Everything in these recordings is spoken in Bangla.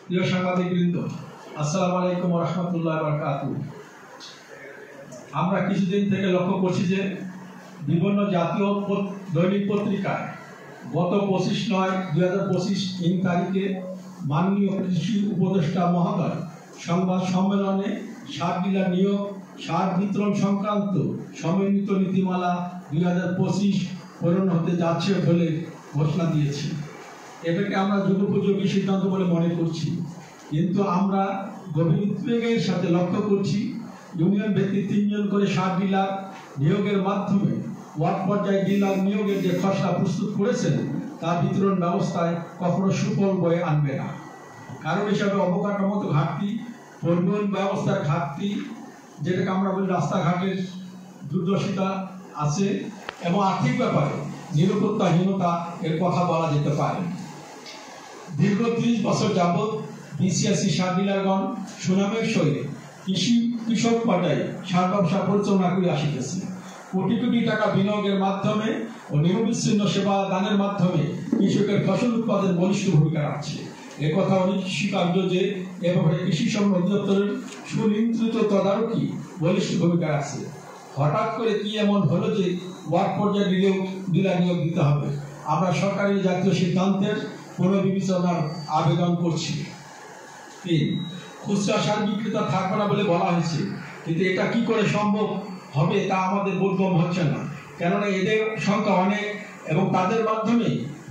প্রিয় সাংবাদিকবৃন্দ, আসসালামু আলাইকুম ওয়া রাহমাতুল্লাহি ওয়া বারাকাতুহু। আমরা কিছুদিন থেকে লক্ষ্য করছি যে বিভিন্ন জাতীয় দৈনিক পত্রিকায় গত 25/9/2025 তারিখে মাননীয় কৃষি উপদেষ্টা মহোদয় সংবাদ সম্মেলনে সার ডিলার নিয়োগ, সার বিতরণ সংক্রান্ত সমন্বিত নীতিমালা 2025 পূরণ হতে যাচ্ছে বলে ঘোষণা দিয়েছে। এটাকে আমরা যুগোপযোগী সিদ্ধান্ত বলে মনে করছি, কিন্তু আমরা গভীর উদ্বেগের সাথে লক্ষ্য করছি ইউনিয়ন ভিত্তিক 3 জন করে সার ডিলার নিয়োগের মাধ্যমে ওয়ার্ড পর্যায়ে ডিলার নিয়োগের যে খসড়া প্রস্তুত করেছেন তা বিতরণ ব্যবস্থায় কখনো সুফল বয়ে আনবে না। কারণ হিসাবে অবকাঠামোগত ঘাটতি, পরিবহন ব্যবস্থার ঘাটতি, যেটাকে আমরা বলি রাস্তাঘাটের দুর্দশা আছে, এবং আর্থিক ব্যাপারে নিরাপত্তাহীনতা এর কথা বলা যেতে পারে। দীর্ঘ 30 বছর যাবৎ বিসিএসসি সার ডিলারগণ সুনামের সহিত কৃষক পর্যায়ে সার ব্যবসা পরিচালনা করে আসিতেছে। কোটি কোটি টাকা বিনিয়োগের মাধ্যমে ও নিরবিচ্ছিন্ন সেবা দানের মাধ্যমে কৃষকের ফসল উৎপাদন বলিষ্ঠ ভূমিকা রাখছে। একথা অনেক স্বীকার্য যে এ ব্যাপারে কৃষি সম্পদ অধিদপ্তরের সুনিয়ন্ত্রিত তদারকি বলিষ্ঠ ভূমিকা রাখছে। হঠাৎ করে কি এমন হলো যে ওয়ার্ড পর্যায়ে ডিলার নিয়োগ দিতে হবে? আমরা সরকারি জাতীয় সিদ্ধান্তের পুনর্বিবেচনার আবেদন করছি। 3, খুচরা সার বিক্রেতা থাকবে না বলে বলা হয়েছে, কিন্তু এটা কি করে সম্ভব হবে তা আমাদের বোধগম্য হচ্ছে না। কেননা এদের সংখ্যা অনেক এবং তাদের মাধ্যমে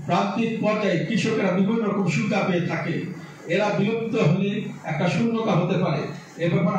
প্রান্তিক পর্যায়ে কৃষকেরা বিভিন্ন রকম সুবিধা পেয়ে থাকে। এরা বিলুপ্ত হলে একটা শূন্যতা হতে পারে। এ ব্যাপারে